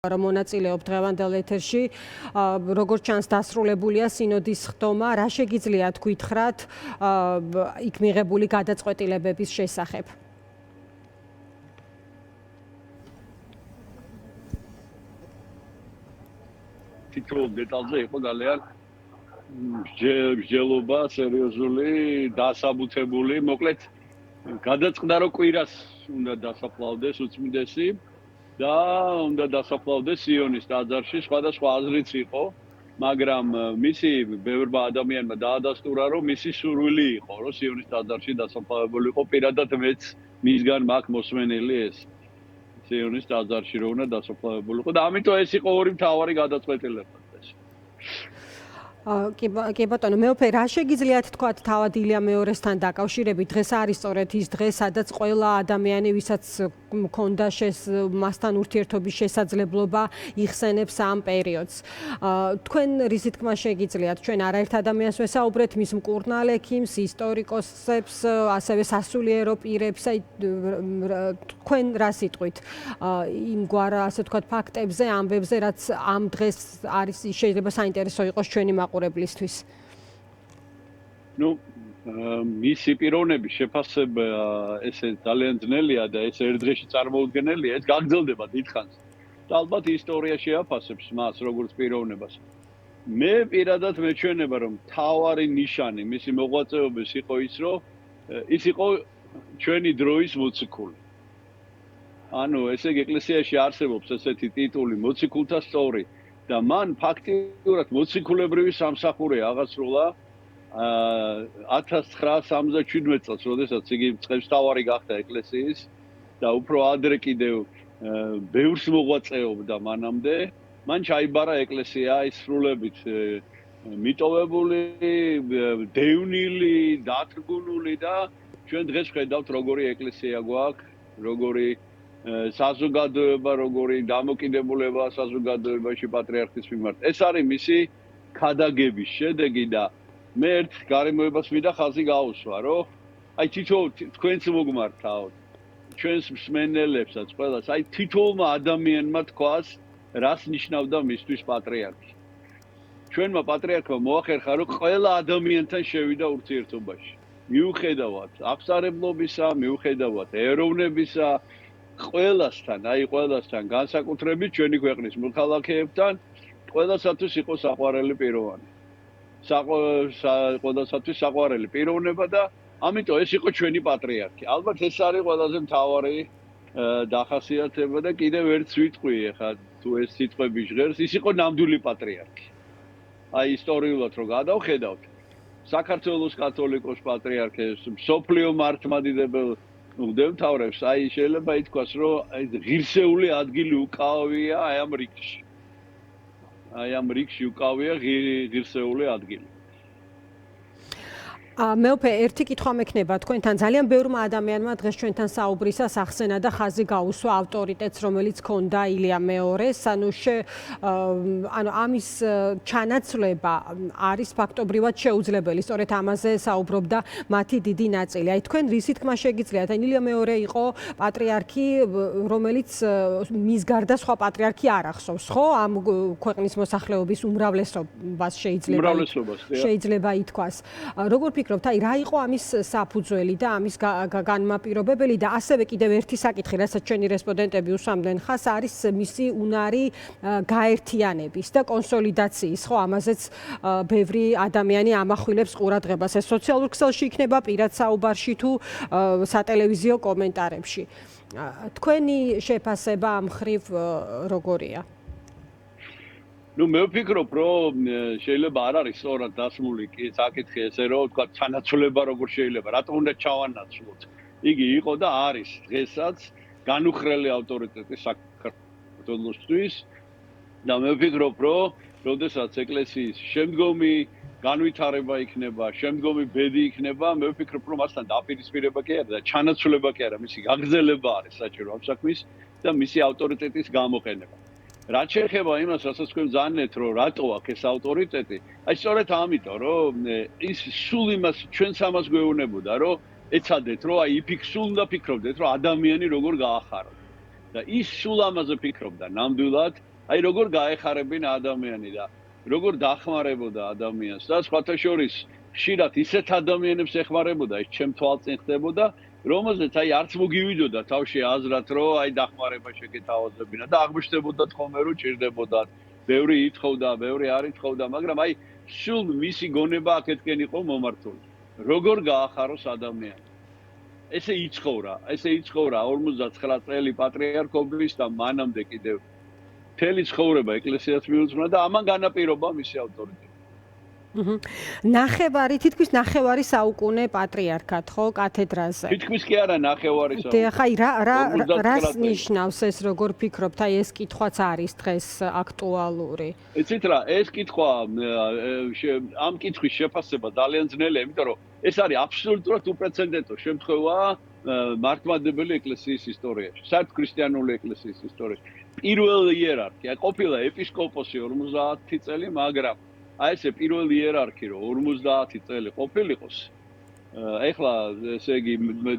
რომ მონაწილეობ დღევანდელ ეთერში, როგორც ჩანს დასრულებულია სინოდის ხდომა, რა შეგიძლიათ გითხრათ იქ მიღებული გადაწყვეტილებების შესახებ? თითოეულ დეტალზე იყო ძალიან მსჯელობა, სერიოზული, დასაბუთებული, მოკლედ გადაწყდა რომ კვირას უნდა დასაფლავდეს უწმინდესი და უნდა დასაფლავდეს სიონის ტაძარში, სხვადასხვა აზრიც იყო, მაგრამ მისი ბევრმა ადამიანმა დაადასტურა, რომ მისი სურვილი იყო, რომ სიონის ტაძარში დასაფლავებულიყო, პირადად მეც მისგან მაქვს მოსმენილი ეს სიონის ტაძარში რომ უნდა დასაფლავებულიყო და ამიტომ ეს იყო ორი მთავარი გადაწყვეტილება. კი ბატონო, მეუფე, რა შეგიძლიათ თქვათ თავად ილია მეორესთან დაკავშირებით? დღეს არის სწორედ ის დღე, სადაც ყველა ადამიანი, ვისაც მქონდა მასთან ურთიერთობის შესაძლებლობა, იხსენებს ამ პერიოდს. თქვენ რისი თქმა შეგიძლიათ? ჩვენ არაერთ ადამიანს ვესაუბრეთ, მის მკურნალ ექიმს, ისტორიკოსებს, ასევე სასულიერო პირებს, თქვენ რა სიტყვით იმგვარ, ასე ვთქვათ, ფაქტებზე, ამბებზე, რაც ამ დღეს არის, შეიძლება საინტერესო იყოს ჩვენი მაყურებლისთვის. მისი პიროვნების შეფასება ესე ძალიან ძნელია და ეს ერთ დღეში წარმოუდგენელია, ეს გაგრძელდება დიდხანს. და ალბათ ისტორია შეაფასებს მას როგორც პიროვნებას. მე პირადად მეჩვენება, რომ მთავარი ნიშანი მისი მოღვაწეობის იყო ის, რომ ის იყო ჩვენი დროის მოციქული. ანუ ესე იგი ეკლესიაში არსებობს ესეთი ტიტული მოციქულთა სწორი და მან ფაქტიურად მოციქულებრივი სამსახური აღასრულა 1977 წელს, როდესაც იგი წყევსთავარი გახდა ეკლესიის და უფრო ადრე კიდევ ბევრს მოღვაწეობდა მანამდე. მან ჩაიბარა ეკლესია ისრულებით მიტოვებული, დევნილი, დათრგუნული და ჩვენ დღეს ვხედავთ როგორი ეკლესია გვაქვს, როგორი საზოგადოება, როგორი დამოკიდებულება საზოგადოებაში პატრიარქის მიმართ. ეს არის მისი ქადაგების შედეგი და მე ერთ გარემოებას მინდა ხაზი გაუსვა, რომ აი თითოეულ თქვენც მოგმართავთ, ჩვენს მსმენელებსაც ყველას, აი თითოეულმა ადამიანმა თქვას, რას ნიშნავდა მისთვის პატრიარქი. ჩვენმა პატრიარქმა მოახერხა, რომ ყველა ადამიანთან შევიდა ურთიერთობაში. მიუხედავად აღსარებლობისა, მიუხედავად ეროვნებისა, ყველასთან, განსაკუთრებით ჩვენი ქვეყნის მოქალაქეებთან, ყველასათვის იყო საყვარელი პიროვანი. ყველასათვის საყვარელი პიროვნება და ამიტომ ეს იყო ჩვენი პატრიარქი. ალბათ ეს არის ყველაზე მთავარი დახასიათება და კიდევ ერთს ვიტყვი, ახლა თუ ეს სიტყვები ჟღერს, ის იყო ნამდვილი პატრიარქი. აი ისტორიულად რო გადავხედავთ, საქართველოს კათოლიკოს პატრიარქებს, მსოფლიო მართლმადიდებელ მღვდელმთავრებს, აი შეიძლება ითქვას, რომ ღირსეული ადგილი უკავია აი ამ რიგში. აი ამ რიგში უკავია ღირსეული ადგილი. მეუფე, ერთი კითხვა მექნება თქვენთან. ძალიან ბევრმა ადამიანმა დღეს ჩვენთან საუბრისას ახსენა და ხაზი გაუსვა ავტორიტეტს, რომელიც ჰქონდა ილია მეორეს. ანუ ამის ჩანაცვლება არის ფაქტობრივად შეუძლებელი. სწორედ ამაზე საუბრობდა მათი დიდი ნაწილი. აი თქვენ რისი თქმა შეგიძლიათ? აი ილია მეორე იყო პატრიარქი, რომელიც მის გარდა სხვა პატრიარქი არ ახსოვს, ხო? ამ ქვეყნის მოსახლეობის უმრავლესობას შეიძლება ითქვას. როგორ ფიქრობთ, აი რა იყო ამის საფუძველი და ამის განმაპირობებელი და ასევე კიდევ ერთი საკითხი, რასაც ჩვენი რესპონდენტები უსვამდნენ ხაზს, არის მისი უნარი გაერთიანების და კონსოლიდაციის, ხო, ამაზეც ბევრი ადამიანი ამახვილებს ყურადღებას. ეს სოციალურ ქსელში იქნება, პირად საუბარში თუ სატელევიზიო კომენტარებში. თქვენი შეფასება ამ მხრივ როგორია? მე ვფიქრობ, რომ შეიძლება არ არის სწორად დასმული საკითხი ესე, რომ თქვა ჩანაცვლება როგორ შეიძლება, რატომ უნდა ჩავანაცვლოთ. იგი იყო და არის დღესაც განუხრელი ავტორიტეტი საქართველოსთვის და მე ვფიქრობ, რომ როდესაც ეკლესიის შემდგომი განვითარება იქნება, შემდგომი ბედი იქნება, მე ვფიქრობ, რომ მასთან დაპირისპირება კი არა და ჩანაცვლება კი არა, მისი გაგრძელება არის საჭირო ამ საქმის და მისი ავტორიტეტის გამოყენება. რაც შეეხება იმას, რასაც თქვენ ზანეთ, რომ რატო აქვს ეს ავტორიტეტი, აი სწორედ ამიტომ, რომ ის სულ იმას ჩვენს ამას გვეუბნებოდა, რომ ეცადეთ, რომ აი სულ უნდა ფიქრობდეთ, რომ ადამიანი როგორ გაახაროთ. და ის სულ ამაზე ფიქრობდა ნამდვილად აი როგორ გაეხარებინა ადამიანი და როგორ დახმარებოდა ადამიანს და სხვათა შორის ხშირად ისეთ ადამიანებს ეხმარებოდა, ის ჩემ თვალწინ ხდებოდა, რომელზეც აი არც მოგივიდოდა თავში აზრად, რომ აი დახმარება შეგეთავაზებინა და აღმოჩნდებოდა თქომე რომ ჭირდებოდათ. ბევრი ითხოვდა, ბევრი არ ითხოვდა, მაგრამ აი სულ მისი გონება აქეთკენ იყო მომართული. როგორ გაახაროს ადამიანი. ესე იცხოვრა 59 წელი პატრიარქობის და მანამდე კიდევ მთელი ცხოვრება ეკლესიას მიუძღვნა და ამან განაპირობა მისი ავტორიტეტი. თითქმის ნახევარი საუკუნე პატრიარქად, ხო, კათედრაზე. თითქმის კი არა ნახევარი საუკუნე. ხაი რას ნიშნავს ეს, როგორ ფიქრობთ, აი ეს კითხვაც არის დღეს აქტუალური. იცით რა, ეს კითხვა ამ კითხვის შეფასება ძალიან ძნელია, იმიტომ რომ ეს არის აბსოლუტურად უპრეცედენტო შემთხვევა მართლმადიდებელი ეკლესიის ისტორიაში, საერთოდ ქრისტიანული ეკლესიის ისტორიაში. პირველი იერარქი, ყოფილა ეპისკოპოსი 50 წელი, მაგრამ აი ესე პირველი იერარქი რომ 50 წელი ყოფილიყოს. ეხლა ესე იგი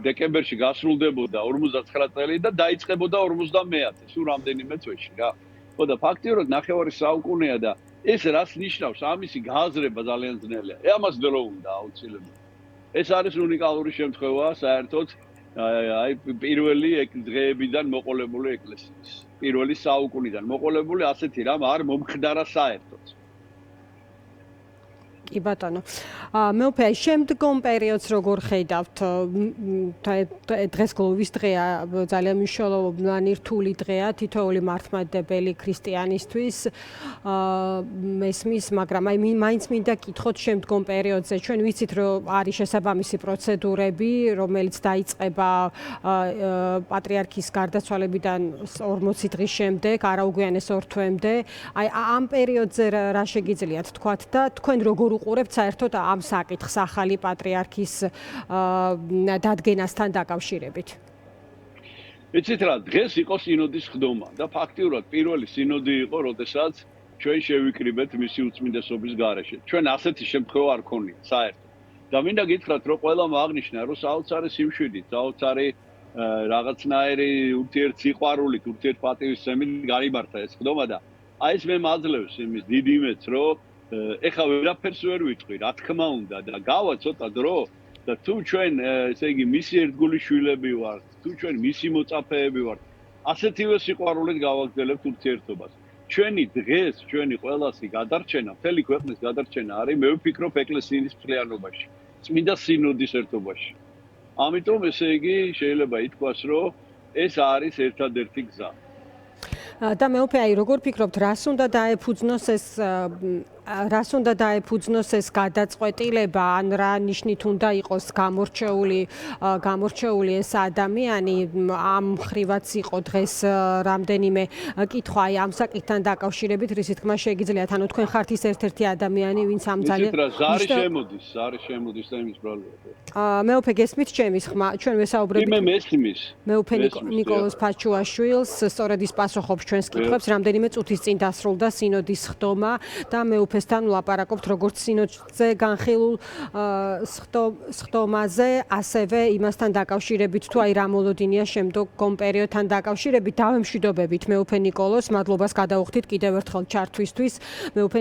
დეკემბერში გასრულდებოდა 59 წელი და დაიწყებოდა 50-ე, სულ რამდენიმე წუთში რა. ხო და ფაქტიურად ნახევარი საუკუნეა და ეს რას ნიშნავს? ამისი გააზრება ძალიან ძნელია. ამას დრო უნდა აუცილებლად. ეს არის უნიკალური შემთხვევა საერთოდ აი პირველი დღეებიდან მოყოლებული ეკლესიის. პირველი საუკუნიდან მოყოლებული ასეთი რამ არ მომხდარა საერთოდ. კი ბატონო. მეუფე, შემდგომ პერიოდს როგორ ხედავთ? დღეს გლოვის დღეა, ძალიან მნიშვნელოვანი რთული დღეა თითოეული მართლმადიდებელი ქრისტიანისთვის. მესმის, მაგრამ აი მაინც მინდა კითხოთ შემდგომ პერიოდზე. ჩვენ ვიცით, რომ არის შესაბამისი პროცედურები, რომელიც დაიწყება პატრიარქის გარდაცვალებიდან 40 დღის შემდეგ, არაუგვიანეს 2 თვემდე. აი ამ პერიოდზე რა შეგიძლიათ თქვათ და თქვენ როგორ უყურებთ საერთოდ ამ საკითხს ახალი პატრიარქის დადგენასთან დაკავშირებით? იცით რა, დღეს იყო სინოდის ხდომა და ფაქტიურად პირველი სინოდი იყო, როდესაც ჩვენ შევიკრიბეთ მისი უწმინდესობის გარეშე. ჩვენ ასეთი შემთხვევა არ ქონია საერთოდ. და მინდა გითხრათ, რომ ყველამ აღნიშნა, რომ საოცარი სიმშვიდით, საოცარი რაღაცნაირი ურთიერთსიყვარულით, ურთიერთპატივისცემით გაიმართა ეს ხდომა და აი ეს მე მაძლევს იმის დიდ იმედს, რომ ეხლა ვერაფერს ვერ ვიტყვი, რა თქმა უნდა და გავა ცოტა დრო და თუ ჩვენ ესე იგი მისი ერთგული შვილები ვართ, თუ ჩვენ მისი მოწაფეები ვართ, ასეთივე სიყვარულით გავაგრძელებთ ურთიერთობას. ჩვენი დღეს, ჩვენი ყველასი გადარჩენა, მთელი ქვეყნის გადარჩენა არის, მე ვფიქრობ, ეკლესიის მთლიანობაში, წმინდა სინოდის ერთობაში. ამიტომ ესე იგი შეიძლება ითქვას, რომ ეს არის ერთადერთი გზა. და მეუფე, აი როგორ ფიქრობთ, რას უნდა დაეფუძნოს ეს გადაწყვეტილება, ან რა ნიშნით უნდა იყოს გამორჩეული ეს ადამიანი? ამ ხრივაც იყო დღეს რამდენიმე კითხვა აი ამ საკითხთან დაკავშირებით, რისი თქმა შეგიძლიათ, ანუ თქვენ ხართ ის ერთ-ერთი ადამიანი, ვინც ამ ძალიან ზარი შემოდის და იმის პრობლემა. მეუფე, გესმით ჩემის ხმა? ჩვენ ვესაუბრებით მე მესმის. მეუფე ნიკოლოზ ფაჩუაშვილს, სწორედ ის პასუხობს ჩვენს კითხვებს, რამდენიმე წუთის წინ დასრულდა სინოდის ხდომა და მეუფესთან ვლაპარაკობთ როგორც სინოდზე განხილულ ხდომაზე, ასევე იმასთან დაკავშირებით, თუ აი რა მოლოდინია შემდგომ პერიოდთან დაკავშირებით. დავემშვიდობებით მეუფე ნიკოლოზს, მადლობას გადავუხდით კიდევ ერთხელ ჩართვისთვის. მეუფე